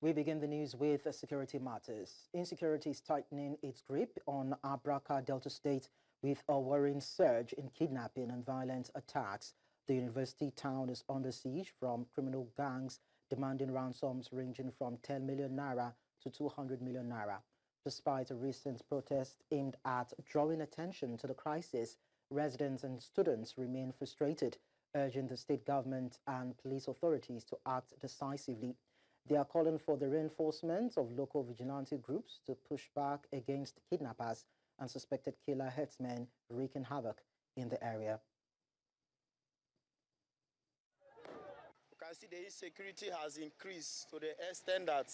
We begin the news with security matters. Insecurity is tightening its grip on Agbarho Delta State with a worrying surge in kidnapping and violent attacks. The university town is under siege from criminal gangs demanding ransoms ranging from 10 million naira to 200 million naira. Despite a recent protest aimed at drawing attention to the crisis, residents and students remain frustrated, urging the state government and police authorities to act decisively. They are calling for the reinforcement of local vigilante groups to push back against kidnappers and suspected killer herdsmen wreaking havoc in the area. You can see the insecurity has increased to the extent that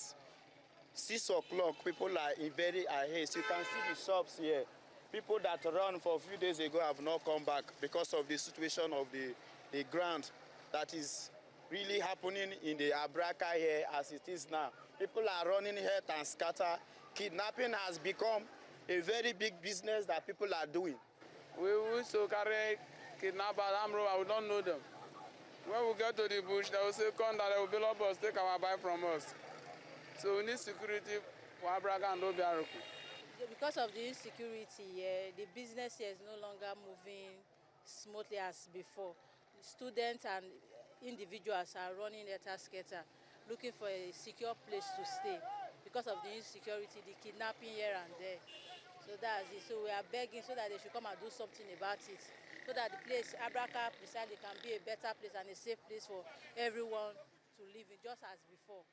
6 o'clock people are in very high haste. You can see the shops here. People that run for a few days ago have not come back because of the situation of the ground that is really happening in the Agbarho here as it is now. People are running here and scatter. Kidnapping has become a very big business that people are doing. We used to carry kidnappers, we don't know them. When we get to the bush, they will say, come that they will build up us, take our buy from us. So we need security for Agbarho and Ughelli. Because of the insecurity here, the business here is no longer moving smoothly as before. Students and individuals are running scatter, looking for a secure place to stay because of the insecurity, the kidnapping here and there. So that's it. So we are begging so that they should come and do something about it, so that the place, Agbarho precisely, can be a better place and a safe place for everyone to live in, just as before.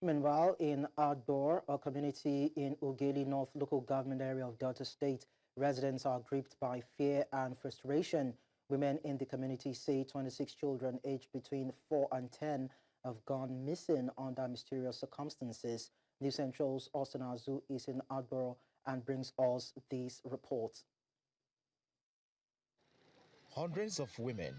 Meanwhile, in Agbarho, a community in Ughelli North local government area of Delta State, residents are gripped by fear and frustration. Women in the community say 26 children aged between 4 and 10 have gone missing under mysterious circumstances. News Central's Austin Azu is in Agbarho and brings us these reports. Hundreds of women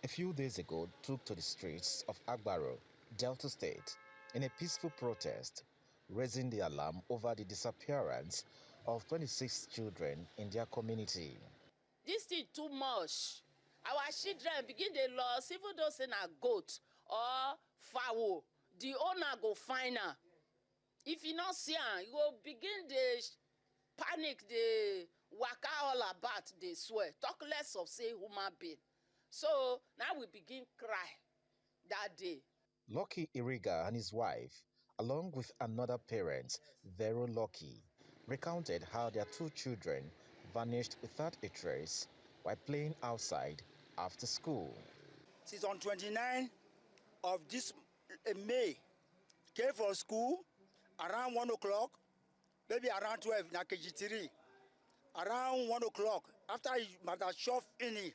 a few days ago took to the streets of Agbarho, Delta State, in a peaceful protest, raising the alarm over the disappearance of 26 children in their community. This thing too much. Our children begin they loss, even those in a goat or fowl. The owner go find her. If you not see her, you go begin the panic, the waka all about, they swear. Talk less of say human being. So now we begin cry that day. Lucky Iriga and his wife, along with another parent, Vero Lucky, recounted how their 2 children vanished without a trace while playing outside after school. Since on 29th of this May, came from school around 1 o'clock, maybe around 12, na KG3. Around 1 o'clock, after you must have shove in it,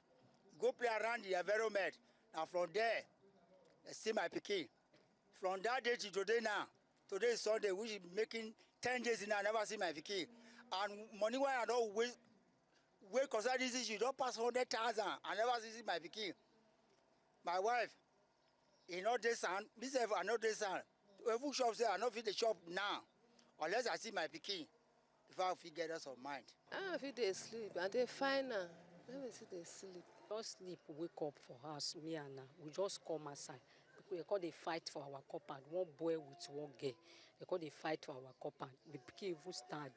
go play around the environment. And from there, I see my pikin. From that day to today now, today is Sunday, which is making 10 days now, I never see my pikin. And money why I don't wait concerning this issue, don't pass 100,000, I never see my pikin. My wife, he know this son, myself, I know this son. Every shop say I know fit the shop now, unless I see my pikin, before I fit get us of mind. I feel they sleep, and they find her. Let me see they sleep. Just sleep, wake up for us, me and her. We just come outside. Because they call they fight for our compound. One boy with one girl. They call they fight for our compound. The pikin even stand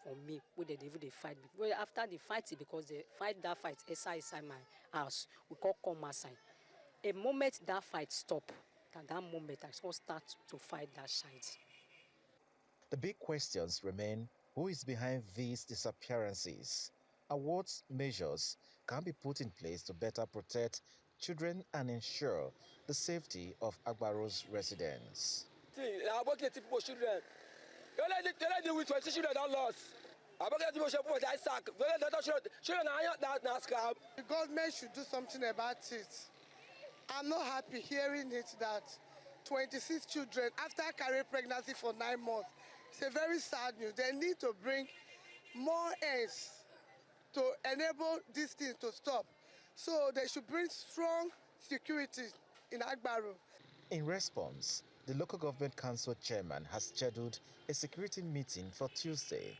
for me. Where they even they fight. Well, after the fight, because they fight that fight inside my house, we call come outside. A moment that fight stop, at that moment I just start to fight that side. The big questions remain: who is behind these disappearances? And what measures can be put in place to better protect children and ensure the safety of Agbarho's residents? I work at people children. You let them with 20 children that lost. I work at people for that sack. Children are not scam. The government should do something about it. I'm not happy hearing it that 26 children after carrying pregnancy for 9 months. It's a very sad news. They need to bring more ends to enable this thing to stop. So they should bring strong security in Agbarho. In response, the local government council chairman has scheduled a security meeting for Tuesday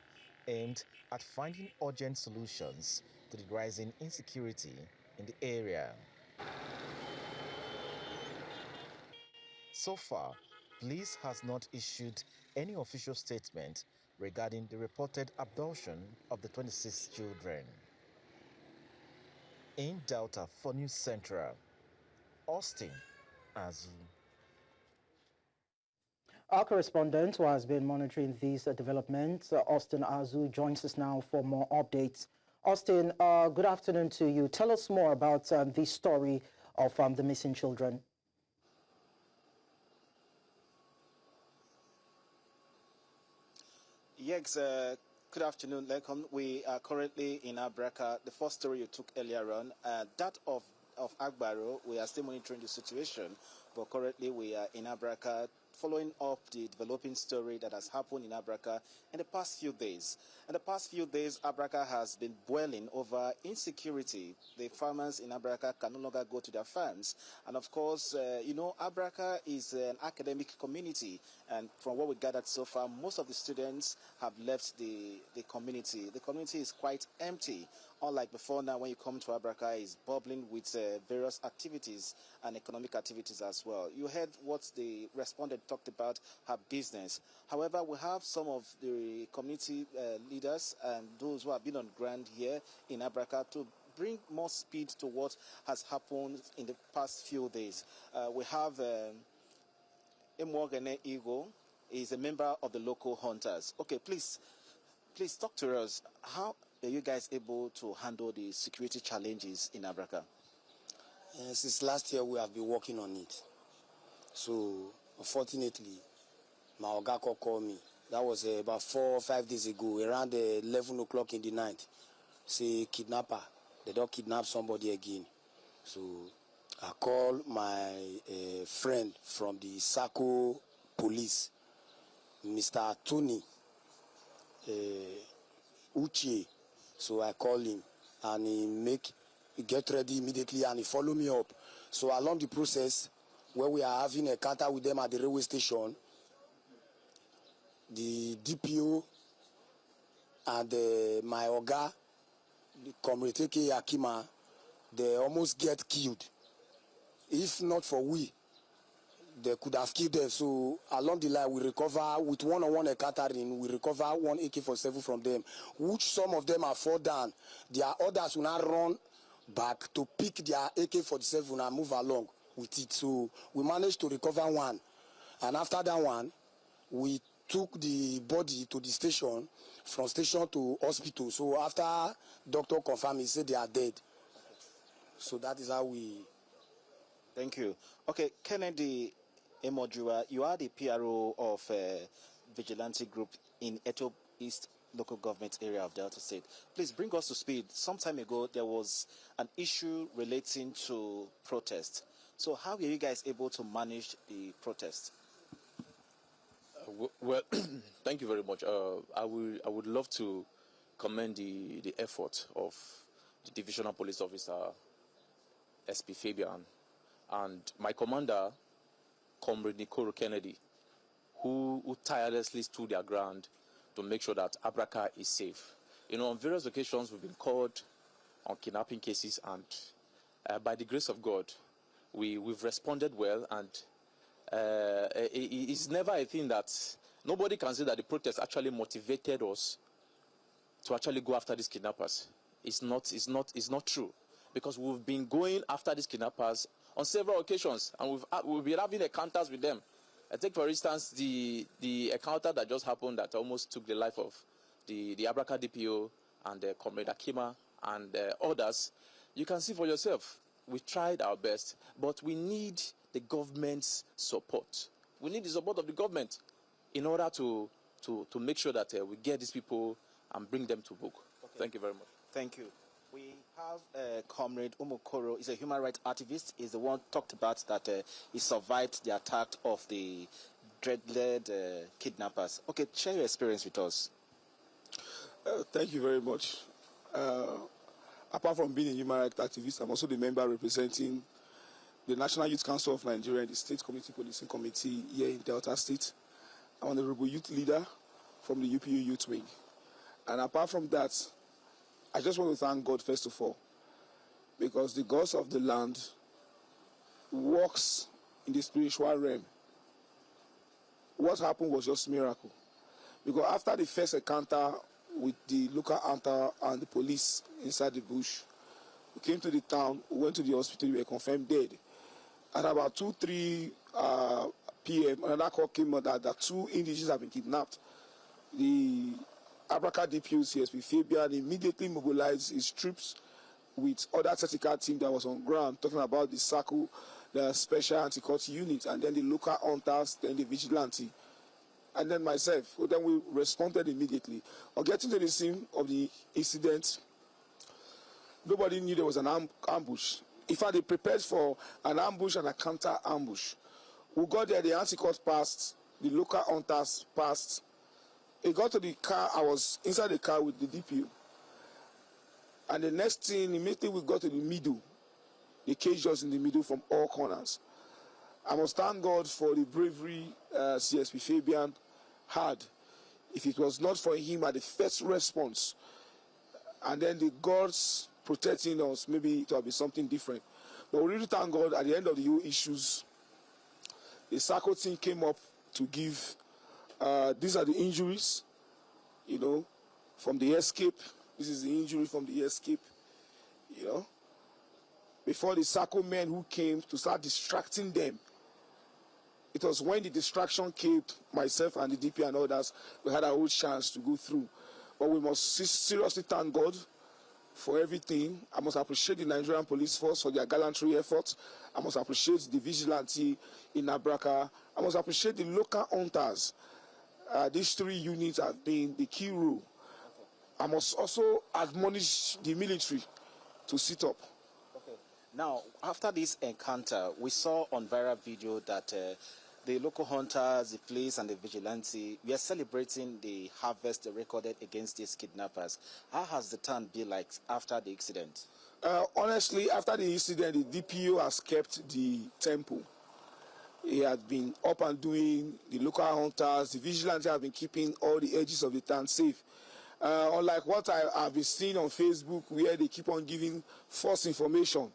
aimed at finding urgent solutions to the rising insecurity in the area. So far, police has not issued any official statement regarding the reported abduction of the 26 children. In Delta for News Central, Austin Azu. Our correspondent who has been monitoring these developments, Austin Azu, joins us now for more updates. Austin, good afternoon to you. Tell us more about this story of the missing children. Yes, good afternoon, Lekon. We are currently in Abraka. The first story you took earlier on, that of Agbarho, we are still monitoring the situation, but currently we are in Abraka, following up the developing story that has happened in Abraka in the past few days. In the past few days, Abraka has been boiling over insecurity. The farmers in Abraka can no longer go to their farms. And of course, you know, Abraka is an academic community. And from what we gathered so far, most of the students have left the community. The community is quite empty. Unlike before now, when you come to Abraka, it's bubbling with various activities and economic activities as well. You heard what the respondent talked about, her business. However, we have some of the community leaders and those who have been on ground here in Abraka to bring more speed to what has happened in the past few days. We have Ughelli Eagle is a member of the local hunters. Okay, please talk to us. How are you guys able to handle the security challenges in Abraka? Since last year, we have been working on it. So, unfortunately, my oga called me. That was about 4 or 5 days ago, around 11 o'clock in the night. Say, kidnapper, they don't kidnap somebody again. So, I called my friend from the Sako police, Mr. Tony Uche. So I called him and he get ready immediately and he followed me up. So along the process, where we are having a encounter with them at the railway station, the DPO and my Oga, the Comrade Akima, they almost get killed. If not for we, they could have killed them. So along the line, we recover with one-on-one encountering, we recover one AK-47 from them, which some of them are fall down. Their others will now run back to pick their AK-47 and move along with it. So we managed to recover one. And after that one, we took the body to the station, from station to hospital. So after doctor confirmed, he said they are dead. So that is how we... Thank you. Okay, Kennedy Emojua, you are the PRO of Vigilante Group in Eto East local government area of Delta State. Please bring us to speed. Some time ago, there was an issue relating to protest. So how were you guys able to manage the protest? Well, thank you very much. I would love to commend the effort of the Divisional Police Officer, SP Fabian, and my commander, Comrade Nicolo Kennedy, who tirelessly stood their ground to make sure that Abraka is safe. You know, on various occasions, we've been called on kidnapping cases, and by the grace of God, we've responded well, and it's never a thing that nobody can say that the protest actually motivated us to actually go after these kidnappers. It's not true, because we've been going after these kidnappers on several occasions, and we've been having encounters with them. I take, for instance, the encounter that just happened that almost took the life of the Abraka DPO and Comrade Akima and others. You can see for yourself, we tried our best, but we need the government's support. We need the support of the government in order to make sure that we get these people and bring them to book. Okay. Thank you very much. Thank you. We have Comrade Umokoro. He's a human rights activist. He's the one talked about that he survived the attack of the dreaded kidnappers. Okay, share your experience with us. Thank you very much. Apart from being a human rights activist, I'm also the member representing the National Youth Council of Nigeria and the State Community Policing Committee here in Delta State. I'm an honorable youth leader from the UPU Youth Wing. And apart from that, I just want to thank God first of all, because the gods of the land works in the spiritual realm. what happened was just a miracle. Because after the first encounter with the local hunter and the police inside the bush, we came to the town, we went to the hospital, we were confirmed dead. At about 2-3 p.m., another call came out that 2 individuals have been kidnapped. The Abraka DPO CSP Fabian immediately mobilized his troops with other tactical team that was on ground, talking about the SACO, the Special Anti-Court Unit, and then the local hunters, then the vigilante, and then myself. So then we responded immediately. On getting to the scene of the incident, nobody knew there was an ambush. In fact, they prepared for an ambush and a counter ambush. We got there, the anti-court passed, the local hunters passed. It got to the car, I was inside the car with the DPO. And the next thing, immediately we got to the middle. The cage was in the middle from all corners. I must thank God for the bravery CSP Fabian had. If it was not for him at the first response, and then the gods protecting us, maybe it would be something different. But we really thank God at the end of the whole issues, the SACO team came up to give, these are the injuries, you know, from the escape. This is the injury from the escape, you know. Before the SACO men who came to start distracting them, it was when the distraction came, myself and the DP and others, we had our own chance to go through. But we must seriously thank God for everything. I must appreciate the Nigerian police force for their gallantry efforts. I must appreciate the vigilante in Abraka. I must appreciate the local hunters. These 3 units have been the key role. I must also admonish the military to sit up. Okay. Now, after this encounter, we saw on viral video that the local hunters, the police, and the vigilante, we are celebrating the harvest they recorded against these kidnappers. How has the town been like after the incident? Honestly, after the incident, the DPO has kept the tempo. He has been up and doing, the local hunters, the vigilante have been keeping all the edges of the town safe. Unlike what I've been seeing on Facebook, where they keep on giving false information.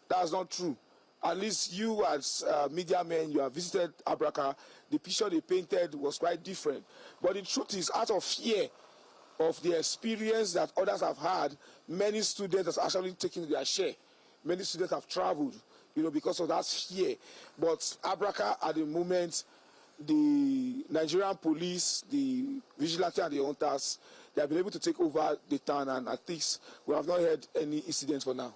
That's not true. At least you as media men, you have visited Abraka, the picture they painted was quite different. But the truth is, out of fear of the experience that others have had, many students have actually taken their share. Many students have traveled, you know, because of that fear. But Abraka, at the moment, the Nigerian police, the vigilante and the hunters, they have been able to take over the town, and at least we have not heard any incidents for now.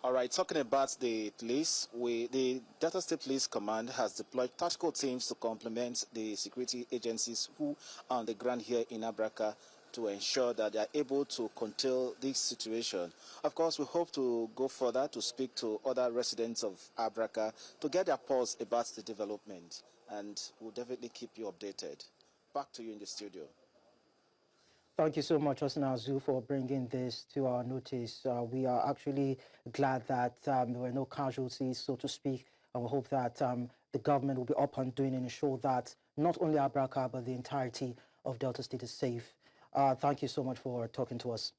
All right, talking about the police, the Delta State Police Command has deployed tactical teams to complement the security agencies who are on the ground here in Abraka to ensure that they are able to control this situation. Of course, we hope to go further to speak to other residents of Abraka to get their pulse about the development, and we'll definitely keep you updated. Back to you in the studio. Thank you so much, Osinazu, for bringing this to our notice. We are actually glad that there were no casualties, so to speak, and we hope that the government will be up and doing and ensure that not only Abraka, but the entirety of Delta State is safe. Thank you so much for talking to us.